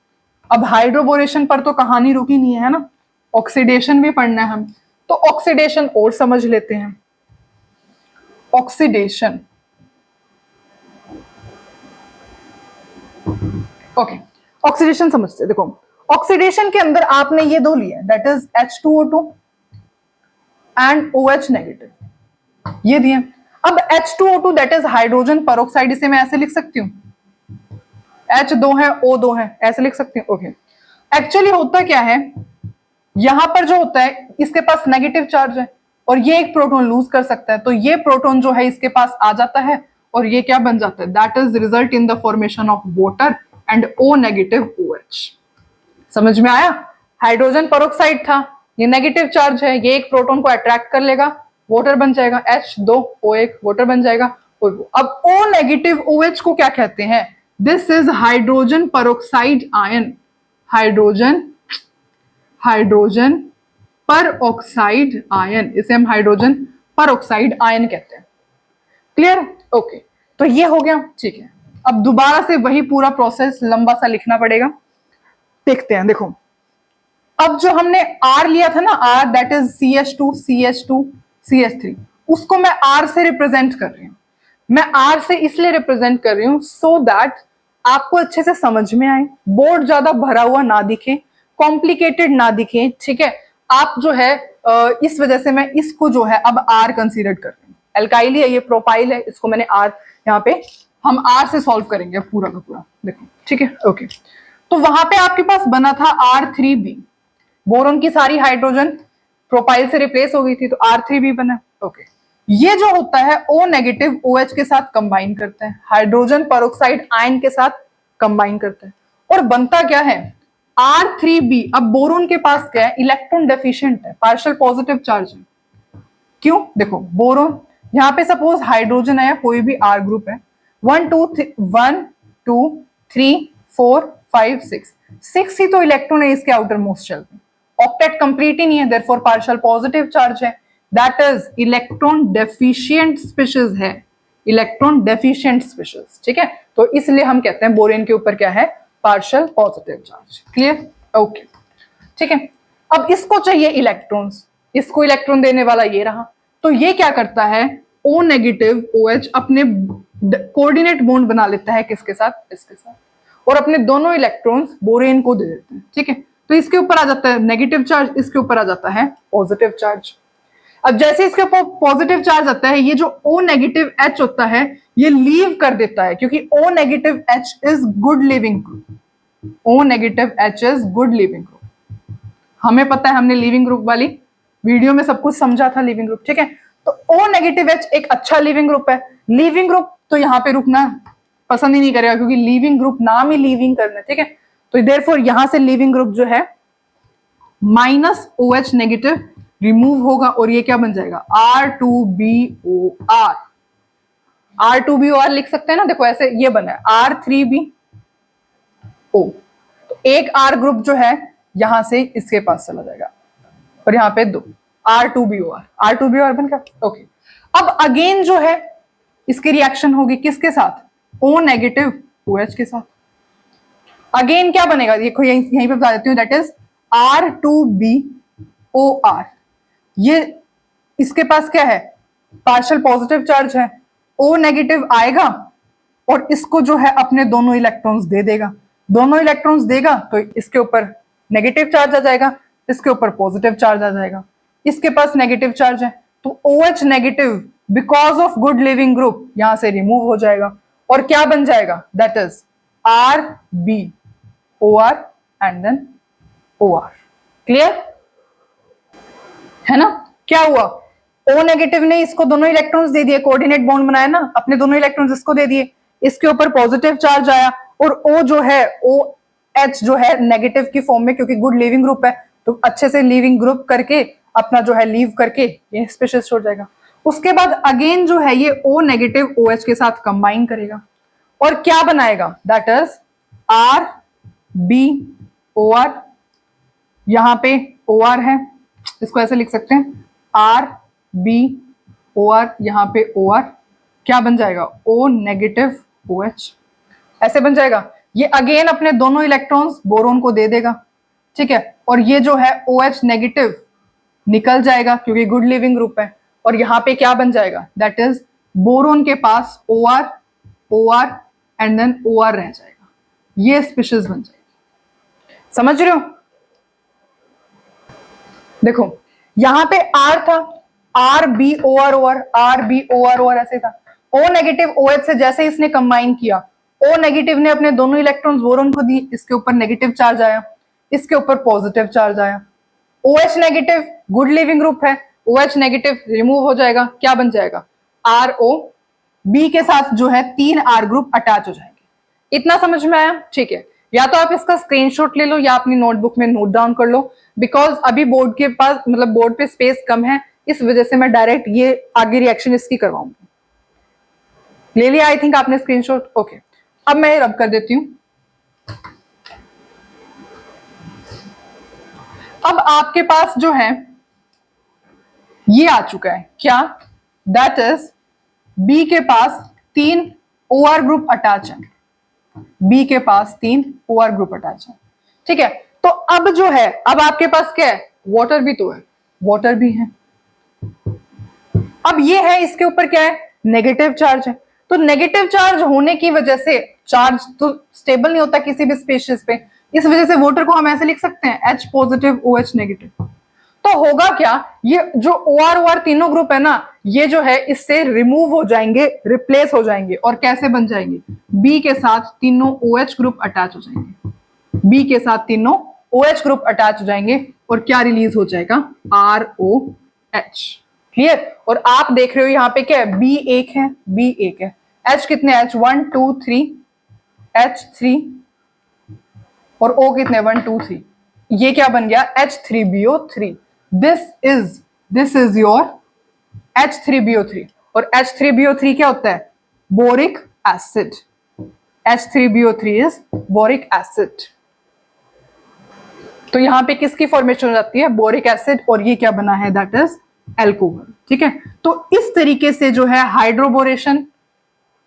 अब हाइड्रोबोरेशन पर तो कहानी रुकी नहीं है ना, ऑक्सीडेशन भी पढ़ना है हम, तो ऑक्सीडेशन और समझ लेते हैं। ऑक्सीडेशन, ओके, ऑक्सीडेशन समझते हैं। देखो ऑक्सीडेशन के अंदर आपने ये दो लिए, that is H2O2 and OH negative, ये दिए। अब H2O2 that is hydrogen peroxide, इसे मैं ऐसे लिख सकती हूँ, H दो है O दो है, ऐसे लिख सकती हूँ, ओके। एक्चुअली होता क्या है, यहां पर जो होता है इसके पास नेगेटिव चार्ज है और ये एक प्रोटॉन लूज कर सकता है, तो ये प्रोटॉन जो है इसके पास आ जाता है और ये क्या बन जाता है, that is result in the formation of water and O negative OH। समझ में आया, हाइड्रोजन पेरोक्साइड था, ये नेगेटिव चार्ज है, ये एक प्रोटॉन को अट्रैक्ट कर लेगा, वाटर बन जाएगा, H2O1 वाटर बन जाएगा। और अब O नेगेटिव OH को क्या कहते हैं, this is hydrogen peroxide ion, hydrogen पर ऑक्साइड आयन, इसे हम हाइड्रोजन पर ऑक्साइड आयन कहते हैं, क्लियर, ओके। तो ये हो गया, ठीक है। अब दोबारा से वही पूरा प्रोसेस लंबा सा लिखना पड़ेगा, देखते हैं। देखो अब जो हमने R लिया था ना, R that is CH2 CH2 CH3, उसको मैं R से रिप्रेजेंट कर रही हूं। मैं R से इसलिए रिप्रेजेंट कर रही हूं सो दैट आपको अच्छे से समझ में आए, बोर्ड ज्यादा भरा हुआ ना दिखे, कॉम्प्लिकेटेड ना दिखे, ठीक है। आप जो है इस वजह से मैं इसको जो है अब R कंसीडर कर रही हूँ। एल्काइल है, ये प्रोपाइल है, इसको मैंने R यहाँ पे हम R से सॉल्व करेंगे पूरा का पूरा, देखो ठीक है। ओके, तो वहां पे आपके पास बना था R3B, बोरोन की सारी हाइड्रोजन प्रोपाइल से रिप्लेस हो गई थी, तो R3B बना। ओके, ये जो होता है O नेगेटिव OH के साथ कंबाइन करता है, हाइड्रोजन पेरोक्साइड आयन के साथ कंबाइन करता है, और बनता क्या है R3B। अब बोरोन के पास क्या है, इलेक्ट्रॉन डेफिशिएंट है, पार्शियल पॉजिटिव चार्ज है। क्यों, देखो बोरोन यहाँ पे सपोज हाइड्रोजन है, कोई भी R ग्रुप है, 1 2 3 4 5 6 ही तो इलेक्ट्रॉन है इसके आउटर मोस्ट शेल में, ऑक्टेट कंप्लीट ही नहीं है, देयरफॉर पार्शियल पॉजिटिव चार्ज है, that is electron deficient species है, इलेक्ट्रॉन डेफिशिएंट स्पीशीज, ठीक है। तो इसलिए हम कहते हैं बोरेन के ऊपर क्या है, partial positive charge. Clear, okay, ठीक है। अब इसको चाहिए इलेक्ट्रॉन्स, इसको इलेक्ट्रॉन देने वाला ये रहा, तो ये क्या करता है, O नेगेटिव OH अपने कोऑर्डिनेट बॉन्ड बना लेता है, किसके साथ, इसके साथ, और अपने दोनों इलेक्ट्रॉन्स बोरेन को दे देते हैं, ठीक है। तो इसके ऊपर आ जाता है नेगेटिव चार्ज, इसके ऊपर आ जाता है पॉजिटिव चार्ज। अब जैसे इसके ऊपर पॉजिटिव चार्ज आता है, ये जो O नेगेटिव H होता है ये लीव कर देता है, क्योंकि O negative H is good leaving group, O negative H is good leaving group. हमें पता है, हमने लिविंग ग्रुप वाली वीडियो में सब कुछ समझा था, लिविंग ग्रुप, ठीक है। तो O नेगेटिव H एक अच्छा लिविंग ग्रुप है, लिविंग ग्रुप तो यहाँ पे रुकना पसंद ही नहीं करेगा, क्योंकि लिविंग ग्रुप नाम ही लिविंग करना, ठीक है। तो देयरफॉर यहां से लिविंग ग्रुप जो है माइनस OH नेगेटिव रिमूव होगा, और ये क्या बन जाएगा, R2BOR। R2BOR लिख सकते हैं ना, देखो ऐसे ये बना है R3BO, तो एक R ग्रुप जो है यहां से इसके पास चला जाएगा, और यहाँ पे 2 R2BOR बन गया। ओके, अब अगेन जो है इसकी रिएक्शन होगी किसके साथ, O नेगेटिव OH के साथ। अगेन क्या बनेगा, देखो यहीं पे बता देती हूँ, दैट इज R2BOR। ये इसके पास क्या है, पार्शियल पॉजिटिव चार्ज है, O नेगेटिव आएगा और इसको जो है अपने दोनों इलेक्ट्रॉन्स दे देगा, दोनों इलेक्ट्रॉन्स देगा तो इसके ऊपर नेगेटिव चार्ज आ जाएगा, इसके ऊपर पॉजिटिव चार्ज आ जाएगा, इसके पास नेगेटिव चार्ज है, तो OH negative because of good leaving group यहां से रिमूव हो जाएगा, और क्या बन जाएगा, that is RBOR and then OR। Clear है ना, क्या हुआ, O नेगेटिव ने इसको दोनों इलेक्ट्रॉन्स दे दिए, कोऑर्डिनेट बॉन्ड बनाया ना, अपने दोनों इलेक्ट्रॉन्स इसको दे दिए, इसके ऊपर पॉजिटिव चार्ज आया, और O जो है OH जो है नेगेटिव की फॉर्म में, क्योंकि गुड लिविंग ग्रुप है तो अच्छे से लिविंग ग्रुप करके अपना जो है लीव करके ये स्पेशल छोड़ जाएगा। उसके बाद अगेन जो है ये O नेगेटिव OH के साथ कंबाइन करेगा और क्या बनाएगा, दैट इज RBOR। यहां पे OR है, इसको ऐसे लिख सकते हैं RBOR, यहां पे OR, क्या बन जाएगा, O नेगेटिव OH, ऐसे बन जाएगा। ये अगेन अपने दोनों इलेक्ट्रॉन्स बोरोन को दे देगा, ठीक है, और ये जो है OH नेगेटिव निकल जाएगा क्योंकि गुड लिविंग ग्रुप है, और यहां पे क्या बन जाएगा, दैट इज बोरोन के पास OR OR and then OR रह जाएगा, ये स्पीशीज बन जाएगी। समझ रहे हो, देखो यहां पे R था, RBOR ऐसे था, O नेगेटिव OH से जैसे इसने कंबाइन किया, O नेगेटिव ने अपने दोनों इलेक्ट्रॉन्स बोरोन को दी, इसके ऊपर नेगेटिव चार्ज आया, इसके ऊपर पॉजिटिव चार्ज आया, OH negative good leaving group है, OH नेगेटिव रिमूव हो जाएगा, क्या बन जाएगा, RO, B के साथ जो है 3 R ग्रुप अटैच हो जाएंगे। इतना समझ में आया, ठीक है। या तो आप इसका स्क्रीनशॉट ले लो या अपनी नोटबुक में नोट डाउन कर लो, बिकॉज अभी बोर्ड के पास मतलब बोर्ड पे स्पेस कम है, इस वजह से मैं डायरेक्ट ये आगे रिएक्शन इसकी करवाऊंगी। ले लिया आई थिंक आपने स्क्रीनशॉट, ओके। अब मैं रब कर देती हूं। अब आपके पास जो है ये आ चुका है, क्या, दैट इज बी के पास 3 OR ग्रुप अटैच है, बी के पास 3 OR ग्रुप अटैच है, ठीक है। तो अब जो है, अब आपके पास क्या है, वाटर भी तो है, वाटर भी है। अब ये है, इसके ऊपर क्या है, नेगेटिव चार्ज है। तो नेगेटिव चार्ज होने की वजह से चार्ज तो स्टेबल नहीं होता किसी भी स्पेशियस पे, इस वजह से वाटर को हम ऐसे लिख सकते हैं H पॉजिटिव OH नेगेटिव। तो होगा क्या, ये जो OR तीनों ग्रुप है ना, ये जो है इससे रिमूव हो जाएंगे, रिप्लेस हो जाएंगे, और कैसे बन जाएंगे, B के साथ तीनों OH ग्रुप अटैच हो जाएंगे, B के साथ तीनों OH ग्रुप अटैच हो जाएंगे, और क्या रिलीज हो जाएगा, ROH। क्लियर। और आप देख रहे हो यहाँ पे क्या है, B एक है, B एक है, H कितने, H 1 2 3, H 3, और O कितने 1 2 3, ये क्या बन गया, H3BO3। This is your H3BO3। और H3BO3 क्या होता है, boric acid. H3BO3 is boric acid. तो यहां पे किसकी फॉर्मेशन हो जाती है, बोरिक एसिड, और ये क्या बना है, दैट इज एल्कोहल। ठीक है, तो इस तरीके से जो है हाइड्रोबोरेशन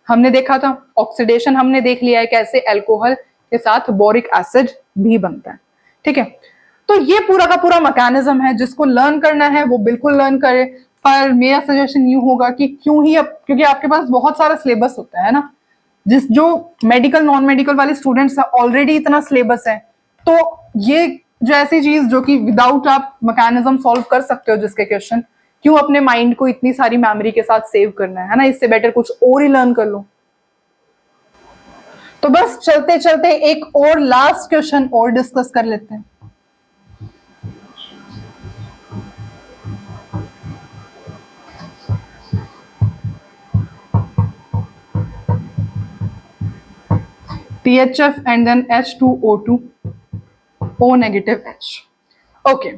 हमने देखा था, ऑक्सीडेशन हमने देख लिया है कैसे एल्कोहल के साथ बोरिक एसिड भी बनता है। ठीक है, तो ये पूरा का पूरा मैकेनिज्म है, जिसको लर्न करना है वो बिल्कुल लर्न करे। पर मेरा सजेशन यूं होगा कि क्योंकि आपके पास बहुत सारा सिलेबस होता है ना, जो मेडिकल नॉन मेडिकल वाले स्टूडेंट्स है ऑलरेडी इतना सिलेबस है, तो ये जो ऐसी चीज जो कि विदाउट आप मैकेनिज्म सॉल्व कर सकते हो जिसके क्वेश्चन, क्यों अपने माइंड को इतनी सारी मेमोरी के साथ सेव करना है ना, इससे बेटर कुछ और ही लर्न कर लो। तो बस चलते चलते एक और लास्ट क्वेश्चन और डिस्कस कर लेते हैं। PHF and then H2O2 O negative H। Okay,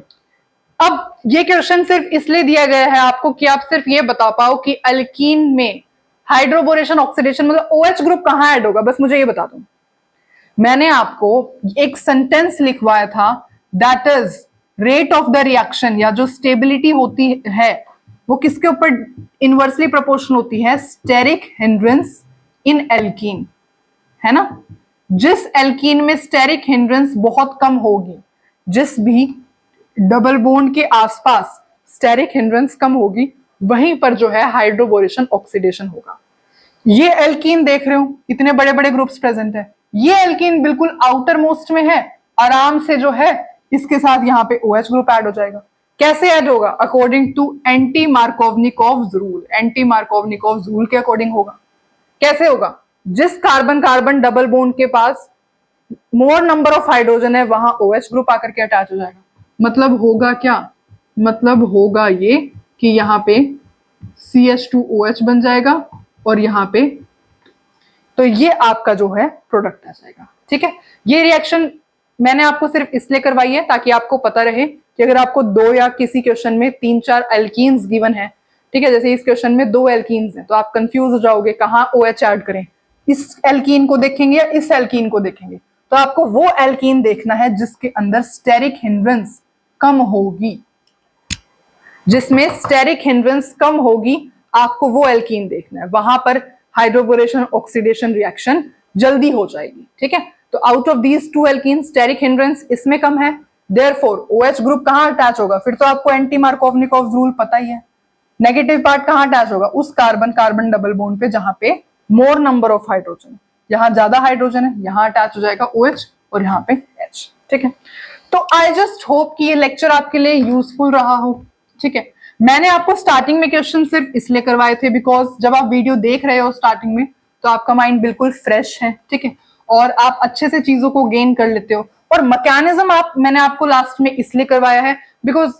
अब ये क्वेश्चन सिर्फ इसलिए दिया गया है आपको कि आप सिर्फ ये बता पाओ कि अल्कीन में हाइड्रोबोरेशन ऑक्सीडेशन मतलब OH ग्रुप कहां ऐड होगा, बस मुझे ये बता दो। मैंने आपको एक सेंटेंस लिखवाया था, that is rate of the reaction, या जो स्टेबिलिटी होती है वो किसके ऊपर इनवर्सली प्रोपोर्शनल होती है, स्टेरिक हिंड्रेंस इन एल्कीन, है ना। जिस एल्कीन में स्टेरिक हिंड्रेंस बहुत कम होगी, जिस भी डबल बॉन्ड के आसपास स्टेरिक हिंड्रेंस कम होगी, वहीं पर जो है हाइड्रोबोरेशन ऑक्सीडेशन होगा। ये एल्कीन देख रहे हो, इतने बड़े बड़े ग्रुप्स प्रेजेंट है, ये एल्कीन बिल्कुल आउटर मोस्ट में है, आराम से जो है इसके साथ यहाँ पे OH ग्रुप ऐड हो जाएगा। कैसे ऐड होगा, according to anti Markovnikov's rule. Anti Markovnikov's rule के अकॉर्डिंग होगा। कैसे होगा, जिस कार्बन कार्बन डबल बॉन्ड के पास मोर नंबर ऑफ हाइड्रोजन है, वहां OH ग्रुप आकर के अटैच हो जाएगा। मतलब होगा क्या, मतलब होगा ये कि यहाँ पे CH2OH बन जाएगा, और यहाँ पे तो ये आपका जो है प्रोडक्ट आ जाएगा। ठीक है, ये रिएक्शन मैंने आपको सिर्फ इसलिए करवाई है ताकि आपको पता रहे कि अगर आपको दो या किसी क्वेश्चन में 3-4 एल्कीन्स गिवन है, ठीक है, जैसे इस क्वेश्चन में 2 एल्कीन्स हैं, तो आप कंफ्यूज हो जाओगे कहाँ OH ऐड करें, इस एल्कीन को देखेंगे या इस एल्कीन को देखेंगे। तो आपको वो एल्कीन देखना है जिसके अंदर स्टेरिक हिंड्रेंस कम होगी, जिसमें स्टेरिक हिंड्रेंस कम होगी, आपको वो एल्कीन देखना है, वहां पर हाइड्रोबोरेशन ऑक्सीडेशन रिएक्शन जल्दी हो जाएगी। ठीक है, तो out of these 2 alkene steric hindrance इसमें कम है, देयरफॉर OH ग्रुप कहां अटैच होगा, फिर तो आपको एंटी मार्कोवनिकोव्स रूल पता ही है। नेगेटिव पार्ट कहां अटैच होगा, उस कार्बन कार्बन डबल बॉन्ड पे जहां पे मोर नंबर ऑफ हाइड्रोजन, यहां ज्यादा हाइड्रोजन है, यहां अटैच हो जाएगा OH और यहाँ पे H। ठीक है, तो आई जस्ट होप कि ये लेक्चर आपके लिए यूजफुल रहा हो। ठीक है, मैंने आपको स्टार्टिंग में क्वेश्चन सिर्फ इसलिए करवाए थे बिकॉज जब आप वीडियो देख रहे हो स्टार्टिंग में तो आपका माइंड बिल्कुल फ्रेश है। ठीक है, और आप अच्छे से चीजों को गेन कर लेते हो, और मैकेनिज्म मैंने आपको लास्ट में इसलिए करवाया है बिकॉज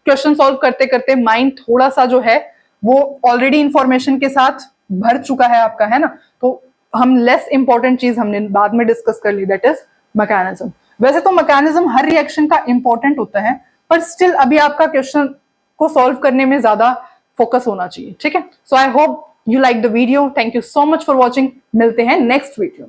क्वेश्चन सॉल्व करते करते माइंड थोड़ा सा जो है वो ऑलरेडी इंफॉर्मेशन के साथ भर चुका है आपका, है ना, तो हम लेस इंपॉर्टेंट चीज हमने बाद में डिस्कस कर ली, दैट इज मैकेनिज्म। वैसे तो मैकेनिज्म हर रिएक्शन का इंपॉर्टेंट होता है, पर स्टिल अभी आपका क्वेश्चन को सॉल्व करने में ज्यादा फोकस होना चाहिए। ठीक है, so I hope you like the video, thank you so much for watching, मिलते हैं नेक्स्ट वीडियो।